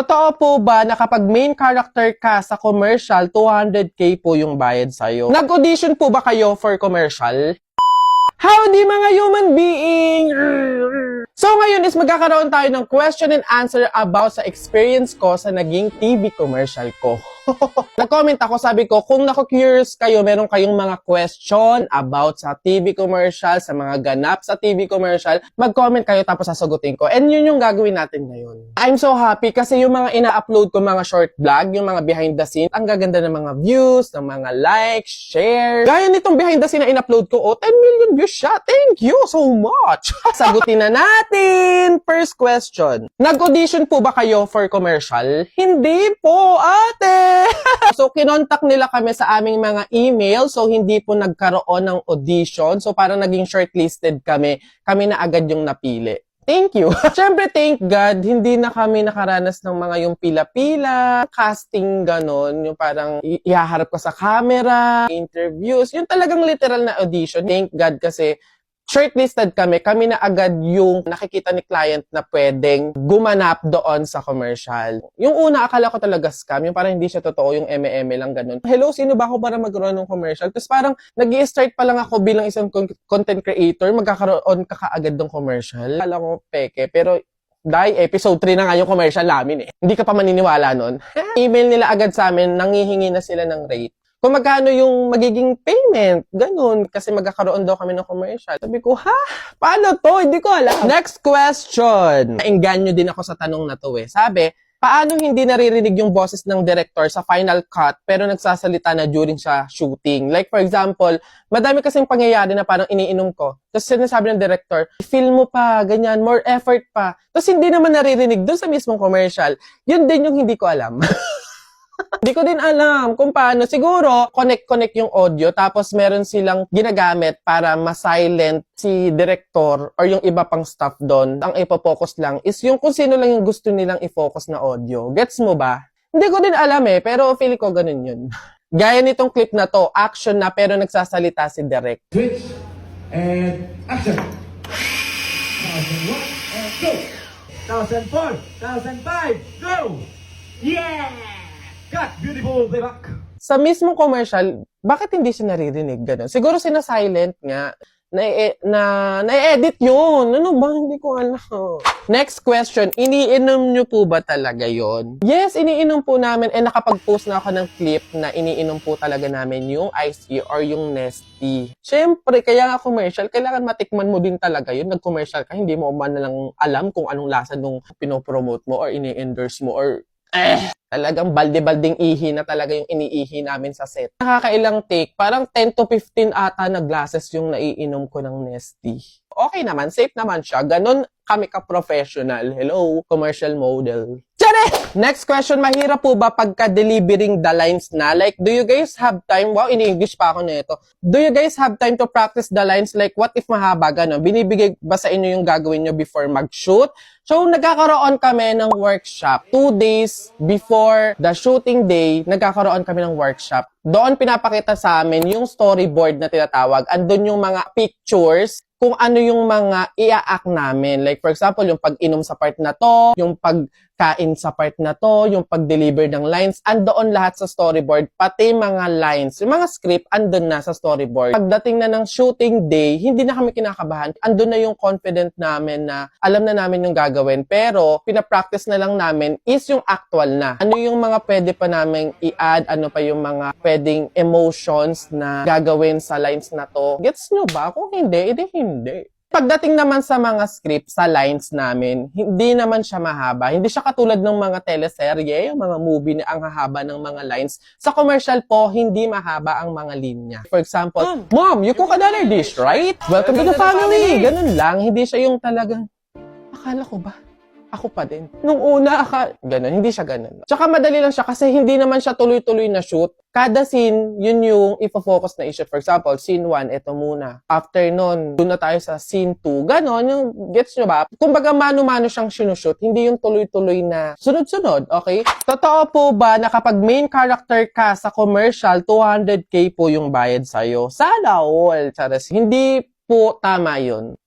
Totoo po ba na kapag main character ka sa commercial, 200k po yung bayad sa'yo? Nag-audition po ba kayo for commercial? Howdy mga human being! So ngayon is magkakaroon tayo ng question and answer about sa experience ko sa naging TV commercial ko. Nag-comment ako, sabi ko, kung naku-curious kayo, meron kayong mga question about sa TV commercial, sa mga ganap sa TV commercial, mag-comment kayo tapos sasagutin ko. And yun yung gagawin natin ngayon. I'm so happy kasi yung mga ina-upload ko mga short vlog, yung mga behind the scene, ang gaganda ng mga views, ng mga likes, shares. Gaya nitong behind the scene na in-upload ko, 10 million views siya. Thank you so much! Sagutin na natin! First question. Nag-audition po ba kayo for commercial? Hindi po, ate! So, kinontak nila kami sa aming mga email. So, hindi po nagkaroon ng audition. So, parang naging shortlisted kami. Kami na agad yung napili. Thank you. Siyempre, thank God, hindi na kami nakaranas ng mga yung pila-pila, casting ganon, yung parang ihaharap ka sa camera, interviews, yung talagang literal na audition. Thank God kasi shortlisted kami na agad yung nakikita ni client na pwedeng gumanap doon sa commercial. Yung una, akala ko talaga scam, yung parang hindi siya totoo, yung eme-eme lang ganun. Hello, sino ba ako para magkaroon ng commercial? Tapos parang nag-i-start pa lang ako bilang isang content creator, magkakaroon ka kaagad ng commercial. Akala ko peke, pero dahil episode 3 na nga yung commercial namin eh. Hindi ka pa maniniwala nun. Email nila agad sa amin, nanghihingi na sila ng rate. Kung magkano yung magiging payment, ganun, kasi magkakaroon daw kami ng commercial. Sabi ko, ha? Paano to? Hindi ko alam. Next question. Nainganyo din ako sa tanong na to eh. Sabi, paano hindi naririnig yung boses ng director sa final cut pero nagsasalita na during sa shooting? Like for example, madami kasing pangyayari na parang iniinom ko. Tapos sinasabi ng director, feel mo pa, ganyan, more effort pa. Tapos hindi naman naririnig dun sa mismong commercial. Yun din yung hindi ko alam. Hindi ko din alam kung paano. Siguro, connect yung audio tapos meron silang ginagamit para ma-silent si director or yung iba pang staff doon. Ang ipo-focus lang is yung kung sino lang yung gusto nilang i-focus na audio. Gets mo ba? Hindi ko din alam eh, pero feeling ko ganun yun. Gaya nitong clip na to, action na pero nagsasalita si direct. Switch and action! 1001 and go! 1004, 1005, go! Yeah! Cut! Beautiful playback! Sa mismong commercial, bakit hindi siya naririnig ganun? Siguro sina-silent nga, na-edit yun. Ano ba? Hindi ko alam. Next question, iniinom nyo po ba talaga yon? Yes, iniinom po namin and nakapag-post na ako ng clip na iniinom po talaga namin yung Iced Tea or yung Nestea. Siyempre, kaya nga commercial, kailangan matikman mo din talaga yun. Nag-commercial ka, hindi mo man lang alam kung anong lasa nung pinopromote mo or ini-endorse mo or talagang balde-balding ihi na talaga yung iniihi namin sa set. Nakakailang take, parang 10 to 15 ata na glasses yung naiinom ko ng Nestea. Okay naman, safe naman siya. Ganon kami ka-professional. Hello, commercial model. Tiyare! Next question, mahirap po ba pagka-delivering the lines na? Like, do you guys have time? Wow, ini-English pa ako nito. Do you guys have time to practice the lines? Like, what if mahaba ganon? Binibigay ba sa inyo yung gagawin nyo before mag-shoot? So, nagkakaroon kami ng workshop. 2 days before the shooting day, nagkakaroon kami ng workshop. Doon pinapakita sa amin yung storyboard na tinatawag. Andun yung mga pictures kung ano yung mga i-act namin. Like, for example, yung pag-inom sa part na to, yung pagkain sa part na to, yung pag-deliver ng lines, andoon lahat sa storyboard, pati mga lines. Yung mga script, andun na sa storyboard. Pagdating na ng shooting day, hindi na kami kinakabahan. Andun na yung confident namin na alam na namin yung gagawin. Pero, pinapractice na lang namin is yung actual na. Ano yung mga pwede pa namin i-add, ano pa yung mga pwedeng emotions na gagawin sa lines na to. Gets nyo ba? Kung hindi, hindi. Pagdating naman sa mga script, sa lines namin, hindi naman siya mahaba. Hindi siya katulad ng mga teleserye, yung mga movie na ang hahaba ng mga lines. Sa commercial po, hindi mahaba ang mga linya. For example, Mom, you cook another dish, right? Welcome to the family! Ganun lang. Hindi siya yung talagang, akala ko ba? Ako pa din. Nung una, ganun. Hindi siya ganun. Tsaka madali lang siya kasi hindi naman siya tuloy-tuloy na shoot. Kada scene, yun yung ipo-focus na i-shoot. For example, scene 1, ito muna. After nun, doon na tayo sa scene 2. Ganon, yung gets nyo ba? Kumbaga mano-mano siyang sinushoot, hindi yung tuloy-tuloy na sunod-sunod, okay? Totoo po ba na kapag main character ka sa commercial, 200k po yung bayad sa'yo? Sana all, charas. Hindi po tama yun.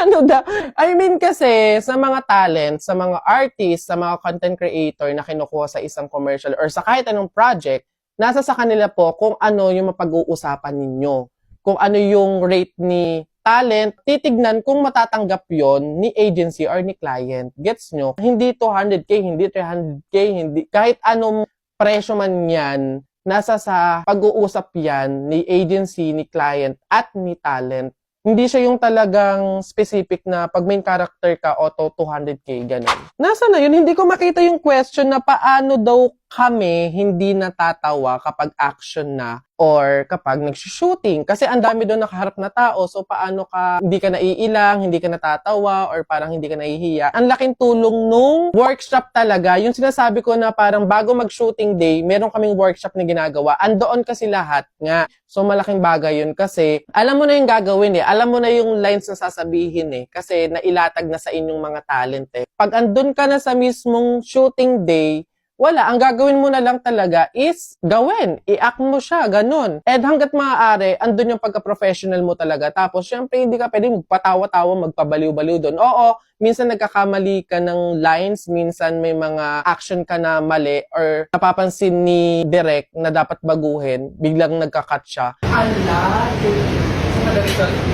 Ano da? I mean kasi, sa mga talent, sa mga artist, sa mga content creator na kinukuha sa isang commercial or sa kahit anong project, nasa sa kanila po kung ano yung mapag-uusapan ninyo. Kung ano yung rate ni talent, titignan kung matatanggap yon ni agency or ni client. Gets nyo? Hindi 200k, hindi 300k, hindi, kahit anong presyo man yan, nasa sa pag-uusap yan ni agency, ni client, at ni talent. Hindi siya yung talagang specific na pag main character ka, auto 200k, ganun. Nasa na yun? Hindi ko makita yung question na paano daw kami hindi natatawa kapag action na or kapag nag-shooting. Kasi ang dami doon nakaharap na tao, so paano ka, hindi ka naiilang, hindi ka natatawa, or parang hindi ka nahihiya. Ang laking tulong nung workshop talaga. Yung sinasabi ko na parang bago mag-shooting day, meron kaming workshop na ginagawa. Andoon kasi lahat nga. So malaking bagay yun kasi alam mo na yung gagawin eh. Alam mo na yung lines na sasabihin eh. Kasi nailatag na sa inyong mga talent eh. Pag andun ka na sa mismong shooting day, wala. Ang gagawin mo na lang talaga is gawin. I-act mo siya. Ganun. And hanggat maaari, andun yung pagka-professional mo talaga. Tapos, syempre, hindi ka pwede magpatawa-tawa, magpabaliw-baliw doon. Oo, minsan nagkakamali ka ng lines. Minsan may mga action ka na mali or napapansin ni Direk na dapat baguhin. Biglang nagka-cut siya.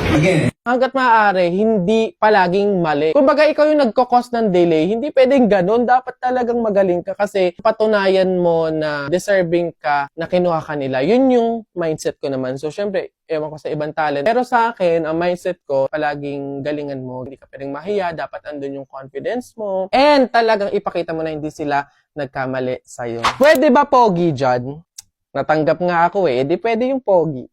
Again. Hanggat maaari, hindi palaging mali. Kumbaga, ikaw yung nagkakos ng delay, hindi pwedeng ganun. Dapat talagang magaling ka kasi patunayan mo na deserving ka na kinuha ka nila. Yun yung mindset ko naman. So, syempre, ewan ko sa ibang talent. Pero sa akin, ang mindset ko, palaging galingan mo. Hindi ka pwedeng mahiya. Dapat andun yung confidence mo. And talagang ipakita mo na hindi sila nagkamali sa'yo. Pwede ba pogi dyan? Natanggap nga ako eh. Di pwede yung pogi.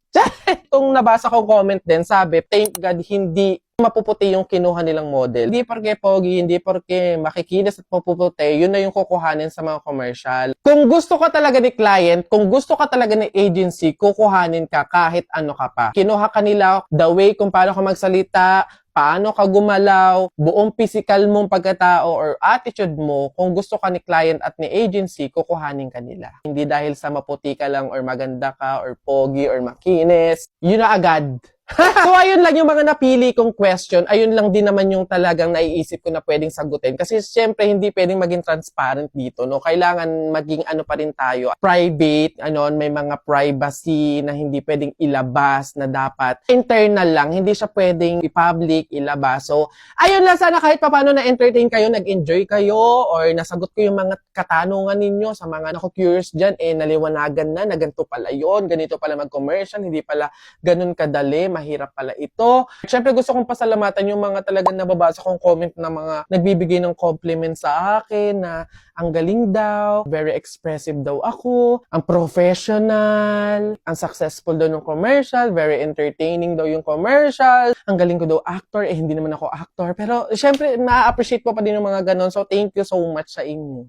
Itong nabasa kong comment din, sabi, thank God hindi mapuputi yung kinuha nilang model. Hindi porke pogi, hindi porke makikinis at mapuputi, yun na yung kukuhanin sa mga commercial. Kung gusto ka talaga ni client, kung gusto ka talaga ni agency, kukuhanin ka kahit ano ka pa. Kinuha ka nila the way kung paano ka magsalita, paano ka gumalaw, buong physical mong pagkatao or attitude mo, kung gusto ka ni client at ni agency, kukuhanin ka nila. Hindi dahil sa maputi ka lang or maganda ka or pogi or makinis, yun na agad. So, ayun lang yung mga napili kong question. Ayun lang din naman yung talagang naiisip ko na pwedeng sagutin. Kasi, syempre, hindi pwedeng maging transparent dito, no? Kailangan maging ano pa rin tayo. Private, may mga privacy na hindi pwedeng ilabas na dapat internal lang. Hindi siya pwedeng i-public, ilabas. So, ayun lang. Sana kahit paano na-entertain kayo, nag-enjoy kayo, or nasagot ko yung mga katanungan ninyo sa mga naku-curious dyan, naliwanagan na ganito pala yun, ganito pala mag-commercial, hindi pala ganun kadali, mahirap pala ito. Siyempre gusto kong pasalamatan yung mga talagang nababasa kong comment na mga nagbibigay ng compliment sa akin na ang galing daw, very expressive daw ako, ang professional, ang successful daw ng commercial, very entertaining daw yung commercial, ang galing ko daw actor, hindi naman ako actor. Pero siyempre na-appreciate ko pa din yung mga ganon. So thank you so much sa inyo.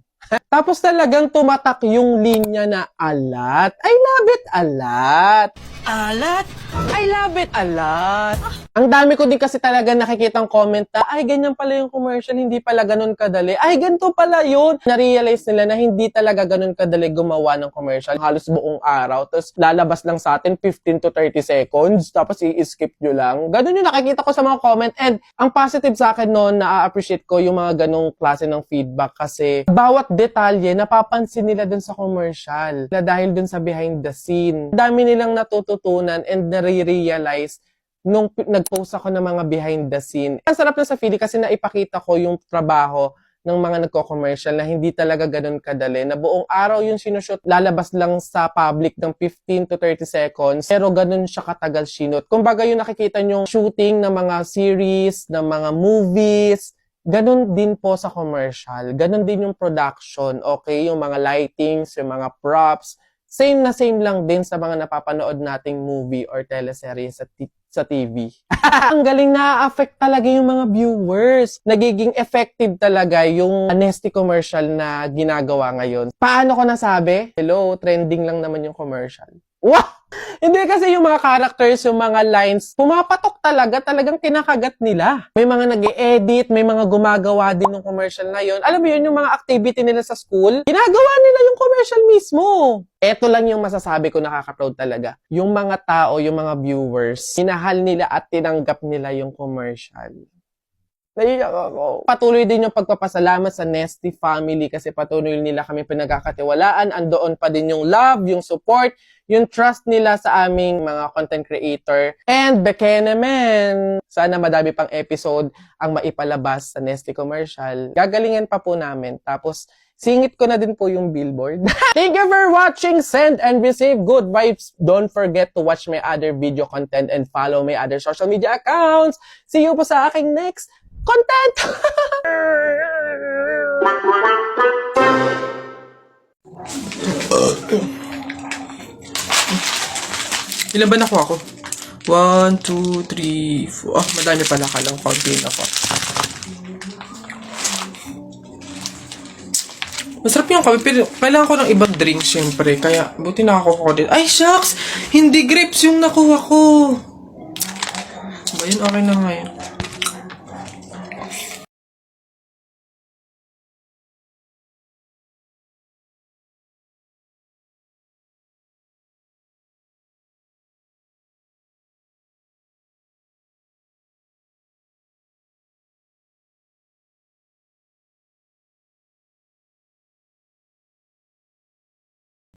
Tapos talagang tumatak yung linya na alat. I love it, alat. Alat? I love it, alat. Ang dami ko din kasi talaga nakikitang comment na, ay, ganyan pala yung commercial, hindi pala ganun kadali. Ay, ganito pala yun. Na-realize nila na hindi talaga ganun kadali gumawa ng commercial. Halos buong araw. Tapos lalabas lang sa atin 15 to 30 seconds. Tapos i-skip nyo lang. Ganun yung nakikita ko sa mga comment. And ang positive sa akin noon, na-appreciate ko yung mga ganung klase ng feedback kasi bawat detalye napapansin nila dun sa commercial. Dahil dun sa behind the scene. Dami nilang natututunan and nare-realize nung nag-post ako ng mga behind the scene. Ang sarap na sa feeling kasi naipakita ko yung trabaho ng mga nagko-commercial na hindi talaga ganun kadali. Na buong araw yung sinushoot, lalabas lang sa public ng 15 to 30 seconds. Pero ganun siya katagal sinut. Kumbaga yung nakikita nyo shooting ng mga series, ng mga movies, ganun din po sa commercial. Ganun din yung production. Okay, yung mga lightings, yung mga props. Same na same lang din sa mga napapanood nating movie or teleserye sa TV. Ang galing, na-affect talaga yung mga viewers. Nagiging effective talaga yung nasty commercial na ginagawa ngayon. Paano ko nasabi? Hello, trending lang naman yung commercial. Wah! Hindi kasi yung mga characters, yung mga lines, pumapatok talaga, talagang kinakagat nila. May mga nag-e-edit, may mga gumagawa din ng commercial na yun. Alam mo yun, yung mga activity nila sa school, ginagawa nila yung commercial mismo. Eto lang yung masasabi ko, nakaka-proud talaga. Yung mga tao, yung mga viewers, minahal nila at tinanggap nila yung commercial. Naiyak ako. Patuloy din yung pagpapasalamat sa Nesty family kasi patuloy nila kami pinagkakatiwalaan. Andoon pa din yung love, yung support, yung trust nila sa aming mga content creator. And Bekene men, sana madami pang episode ang maipalabas sa Nesty commercial. Gagalingan pa po namin. Tapos, singit ko na din po yung billboard. Thank you for watching. Send and receive good vibes. Don't forget to watch my other video content and follow my other social media accounts. See you po sa aking next content! Ilan ba nakuha ko? 1, 2, 3, 4. Ah, madami pala. Kalang konti na po. Masarap yung kape, pero kailangan ko ng ibang drink, syempre. Kaya, buti nakakuha ko din. Ay, shucks! Hindi grapes yung nakuha ko. Ba yun? Okay na nga yun.